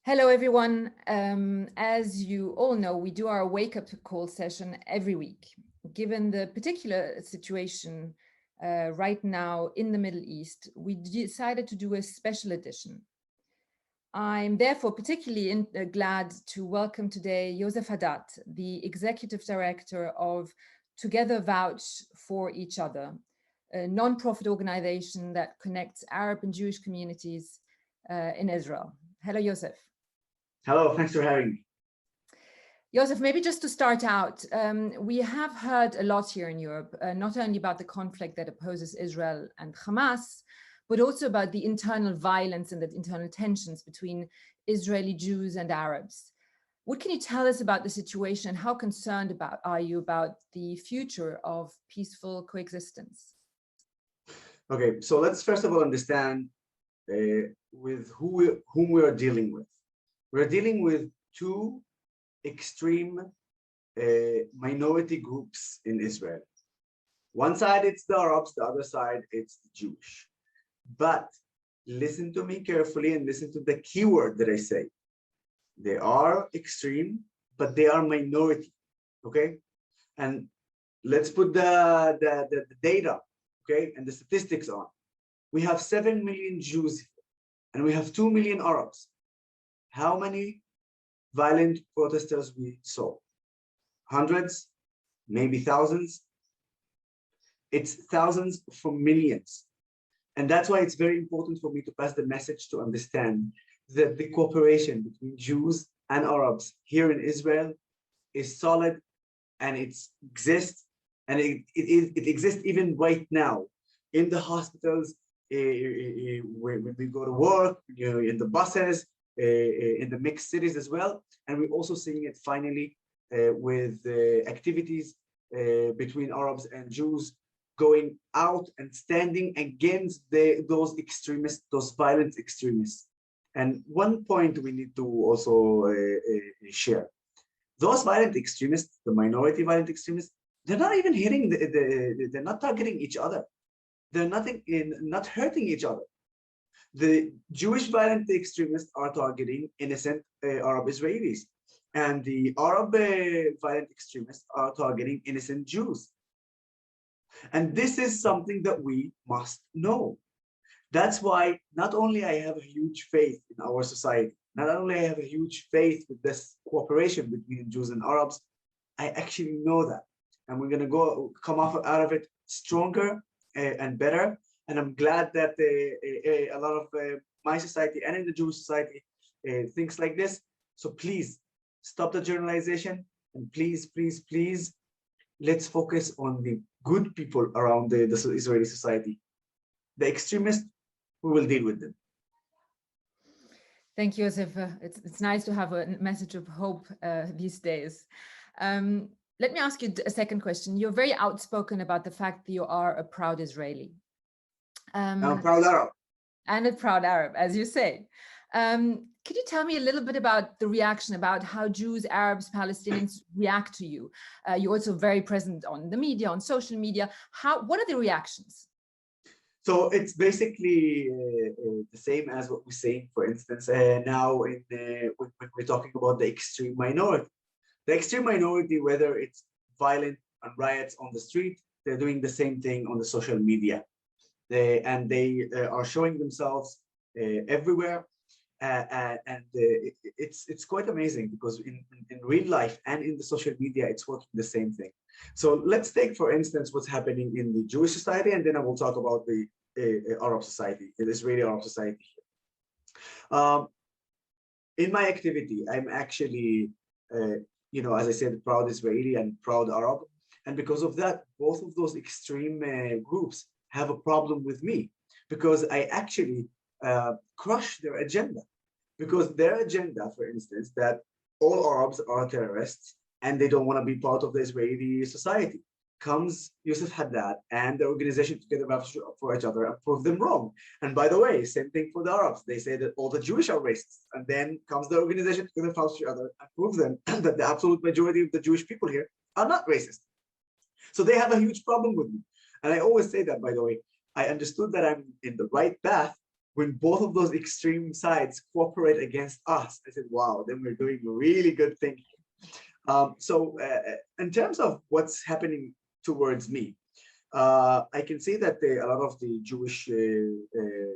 Hello, everyone. As you all know, we do our wake-up call session every week. Given the particular situation right now in the Middle East, we decided to do a special edition. I'm therefore particularly glad to welcome today Yoseph Haddad, the Executive Director of Together Vouch for Each Other, a non-profit organization that connects Arab and Jewish communities in Israel. Hello, Yoseph. Hello, thanks for having me. Yoseph, maybe just to start out, we have heard a lot here in Europe, not only about the conflict that opposes Israel and Hamas, but also about the internal violence and the internal tensions between Israeli Jews and Arabs. What can you tell us about the situation? How concerned are you about the future of peaceful coexistence? Okay, so let's first of all understand with whom we are dealing with. We're dealing with two extreme minority groups in Israel. One side, it's the Arabs, the other side, it's the Jewish. But listen to me carefully and listen to the keyword that I say. They are extreme, but they are minority, okay? And let's put the data, okay, and the statistics on. We have 7 million Jews and we have 2 million Arabs. How many violent protesters we saw? Hundreds, maybe thousands. It's thousands from millions. And that's why it's very important for me to pass the message to understand that the cooperation between Jews and Arabs here in Israel is solid, and it exists, and it exists even right now in the hospitals, when we go to work, in the buses, in the mixed cities as well. And we're also seeing it finally with activities between Arabs and Jews going out and standing against those extremists, those violent extremists. And one point we need to also share. Those violent extremists, the minority violent extremists, they're not even hitting, they're not targeting each other. They're not hurting each other. The Jewish violent extremists are targeting innocent Arab Israelis, and the Arab violent extremists are targeting innocent Jews. And this is something that we must know. That's why not only I have a huge faith in our society, not only I have a huge faith with this cooperation between Jews and Arabs, I actually know that. And we're going to come out of it stronger and better. And I'm glad that a lot of my society and in the Jewish society thinks like this. So please stop the generalization, and please, please, please, let's focus on the good people around the Israeli society. The extremists, we will deal with them. Thank you, Yosef. It's nice to have a message of hope these days. Let me ask you a second question. You're very outspoken about the fact that you are a proud Israeli. I'm a proud Arab. And a proud Arab, as you say. Could you tell me a little bit about the reaction, about how Jews, Arabs, Palestinians react to you? You're also very present on the media, on social media. What are the reactions? So it's basically the same as what we're saying, for instance, now when we're talking about the extreme minority. The extreme minority, whether it's violent and riots on the street, they're doing the same thing on the social media. They are showing themselves everywhere, and it's quite amazing, because in real life and in the social media, it's working the same thing. So let's take, for instance, what's happening in the Jewish society, and then I will talk about the Arab society, the Israeli Arab society. In my activity, I'm actually, as I said, proud Israeli and proud Arab, and because of that, both of those extreme groups have a problem with me, because I actually crush their agenda. Because their agenda, for instance, that all Arabs are terrorists and they don't want to be part of the Israeli society, comes Yoseph Haddad and the organization Together for Each Other and prove them wrong. And by the way, same thing for the Arabs. They say that all the Jewish are racists, and then comes the organization Together for Each Other and prove them that the absolute majority of the Jewish people here are not racist. So they have a huge problem with me. And I always say that, by the way, I understood that I'm in the right path when both of those extreme sides cooperate against us, I said, wow, then we're doing a really good thing. In terms of what's happening towards me, I can see that a lot of the Jewish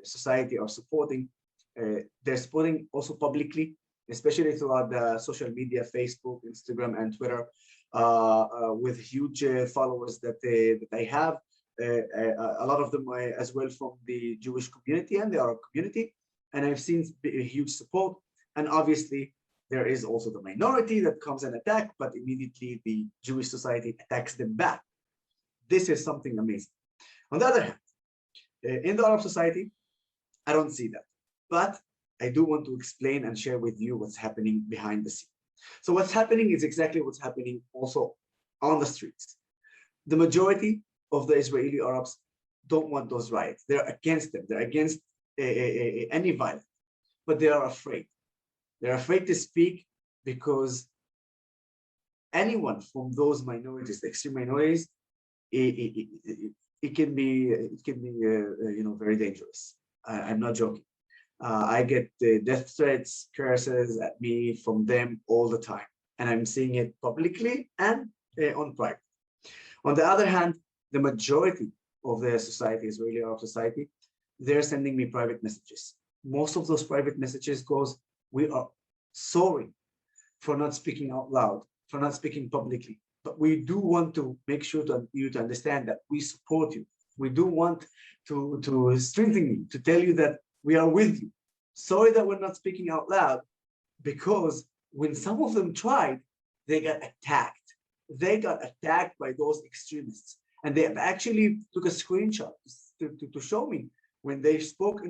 society are supporting. They're supporting also publicly, especially throughout the social media, Facebook, Instagram, and Twitter, with huge followers that they have. A lot of them as well from the Jewish community and the Arab community. And I've seen a huge support. And obviously, there is also the minority that comes and attack, but immediately the Jewish society attacks them back. This is something amazing. On the other hand, in the Arab society, I don't see that. But I do want to explain and share with you what's happening behind the scenes. So what's happening is exactly what's happening also on the streets. The majority of the Israeli Arabs don't want those riots. They're against them. They're against any violence, but they are afraid. They're afraid to speak because anyone from those minorities, the extreme minorities, it can be very dangerous. I'm not joking. I get death threats, curses at me from them all the time, and I'm seeing it publicly and on private. On the other hand, the majority of the society, Israeli Arab society, they're sending me private messages. Most of those private messages goes, we are sorry for not speaking out loud, for not speaking publicly, but we do want to make sure you to understand that we support you. We do want to strengthen you, to tell you that we are with you. Sorry that we're not speaking out loud, because when some of them tried, they got attacked. They got attacked by those extremists. And they actually took a screenshot to show me when they spoke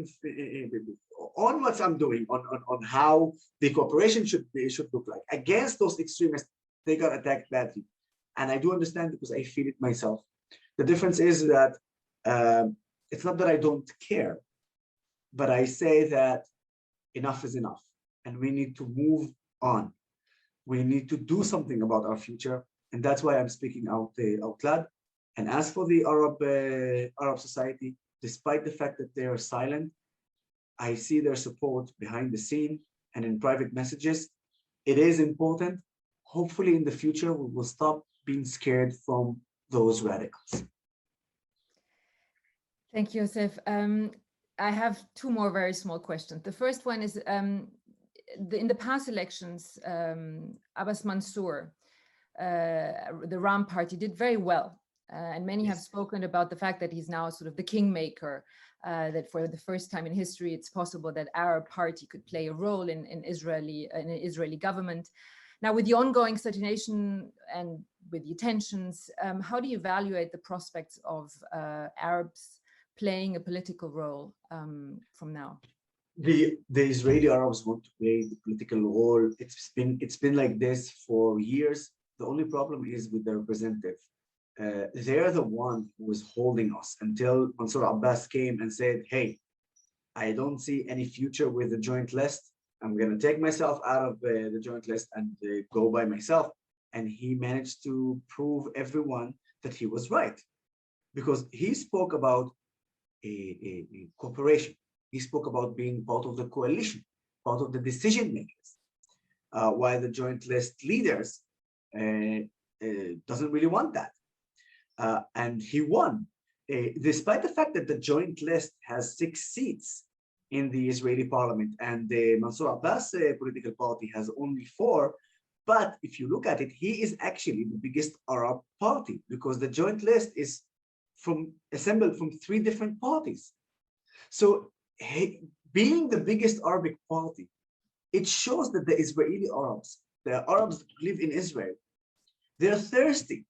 on what I'm doing, on how the cooperation should look like. Against those extremists, they got attacked badly. And I do understand because I feel it myself. The difference is that it's not that I don't care, but I say that enough is enough. And we need to move on. We need to do something about our future. And that's why I'm speaking out loud. And as for the Arab society, despite the fact that they are silent, I see their support behind the scene and in private messages. It is important. Hopefully in the future, we will stop being scared from those radicals. Thank you, Yosef. I have two more very small questions. The first one is, in the past elections, Abbas Mansour, the Ram party, did very well. And many have spoken about the fact that he's now sort of the kingmaker, that for the first time in history, it's possible that Arab party could play a role in an Israeli government. Now, with the ongoing situation and with the tensions, how do you evaluate the prospects of Arabs playing a political role from now? The Israeli Arabs want to play the political role. It's been like this for years. The only problem is with the representative. They're the one who was holding us until Mansour Abbas came and said, hey, I don't see any future with the joint list. I'm going to take myself out of the joint list and go by myself. And he managed to prove everyone that he was right, because he spoke about a cooperation. He spoke about being part of the coalition, part of the decision makers, while the joint list leaders doesn't really want that. And he won, despite the fact that the joint list has 6 seats in the Israeli parliament and the Mansour Abbas political party has only 4. But if you look at it, he is actually the biggest Arab party, because the joint list is assembled from 3 different parties. So being the biggest Arabic party, it shows that the Israeli Arabs, the Arabs that live in Israel, they're thirsty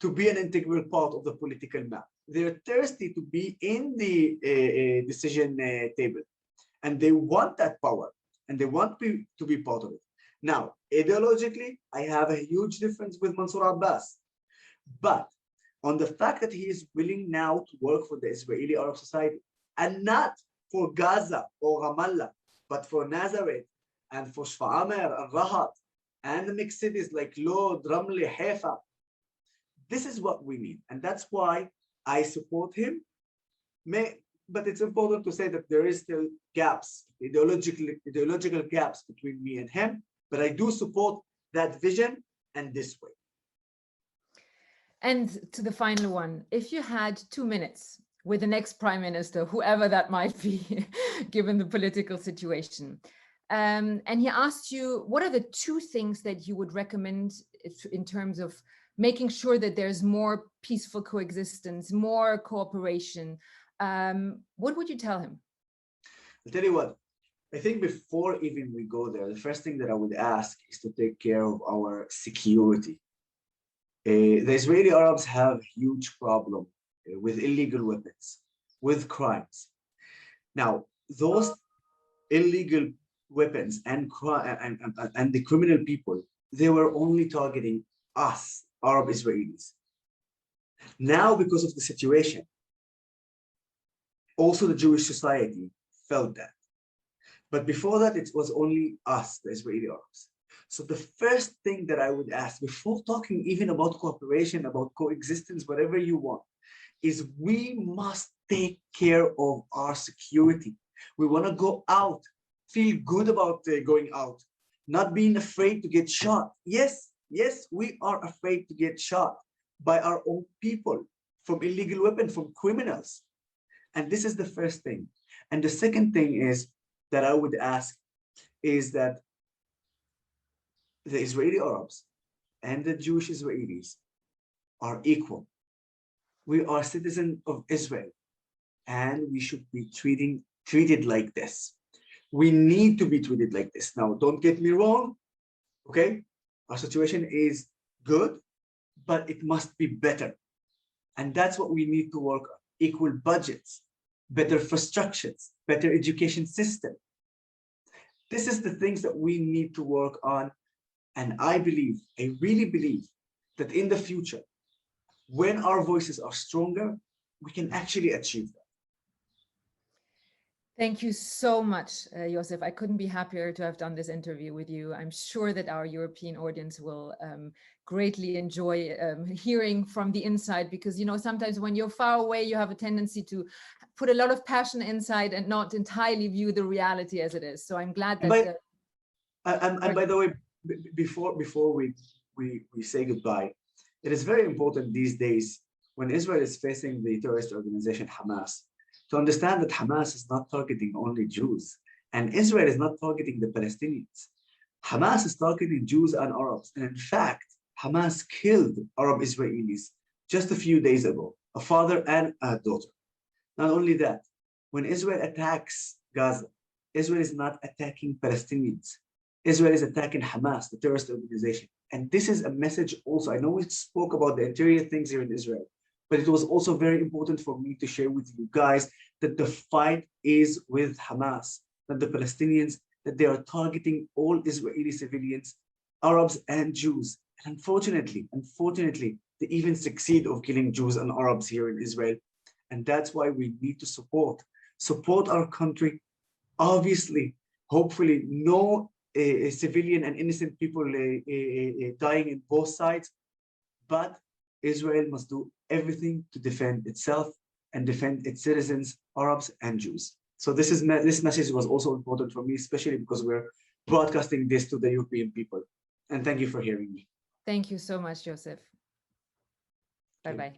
to be an integral part of the political map. They're thirsty to be in the decision table. And they want that power, and they want to be part of it. Now, ideologically, I have a huge difference with Mansour Abbas. But on the fact that he is willing now to work for the Israeli Arab society, and not for Gaza or Ramallah, but for Nazareth and for Shfa'amer and Rahat and the mixed cities like Lod, Ramli, Haifa. This is what we need. And that's why I support him. but it's important to say that there is still gaps, ideological gaps between me and him, but I do support that vision and this way. And to the final one, if you had 2 minutes with the next prime minister, whoever that might be, given the political situation, and he asked you, what are the 2 things that you would recommend in terms of making sure that there's more peaceful coexistence, more cooperation? What would you tell him? I'll tell you what, I think before even we go there, the first thing that I would ask is to take care of our security. The Israeli Arabs have a huge problem with illegal weapons, with crimes. Now, those illegal weapons and the criminal people, they were only targeting us, Arab Israelis. Now, because of the situation, also the Jewish society felt that. But before that, it was only us, the Israeli Arabs. So the first thing that I would ask, before talking even about cooperation, about coexistence, whatever you want, is we must take care of our security. We want to go out, feel good about going out, not being afraid to get shot. Yes, we are afraid to get shot by our own people, from illegal weapons, from criminals. And this is the first thing. And the second thing is that I would ask is that the Israeli Arabs and the Jewish Israelis are equal. We are citizens of Israel, and we should be treated like this. We need to be treated like this. Now, don't get me wrong, okay? Our situation is good, but it must be better. And that's what we need to work on. Equal budgets, better infrastructures, better education system. This is the things that we need to work on. And I really believe that in the future, when our voices are stronger, we can actually achieve that. Thank you so much, Yoseph. I couldn't be happier to have done this interview with you. I'm sure that our European audience will greatly enjoy hearing from the inside, because, you know, sometimes when you're far away, you have a tendency to put a lot of passion inside and not entirely view the reality as it is. So I'm glad that. And by the way, before we say goodbye, it is very important these days when Israel is facing the terrorist organization Hamas, to understand that Hamas is not targeting only Jews, and Israel is not targeting the Palestinians. Hamas is targeting Jews and Arabs. And in fact, Hamas killed Arab Israelis just a few days ago, a father and a daughter. Not only that, when Israel attacks Gaza, Israel is not attacking Palestinians. Israel is attacking Hamas, the terrorist organization. And this is a message also. I know we spoke about the interior things here in Israel, but it was also very important for me to share with you guys that the fight is with Hamas, not the Palestinians, that they are targeting all Israeli civilians, Arabs and Jews. And unfortunately, they even succeed of killing Jews and Arabs here in Israel. And that's why we need to support our country. Obviously, hopefully, no civilian and innocent people dying in both sides, but Israel must do everything to defend itself and defend its citizens, Arabs and Jews. So this message was also important for me, especially because we're broadcasting this to the European people. And thank you for hearing me. Thank you so much, Joseph. Bye-bye.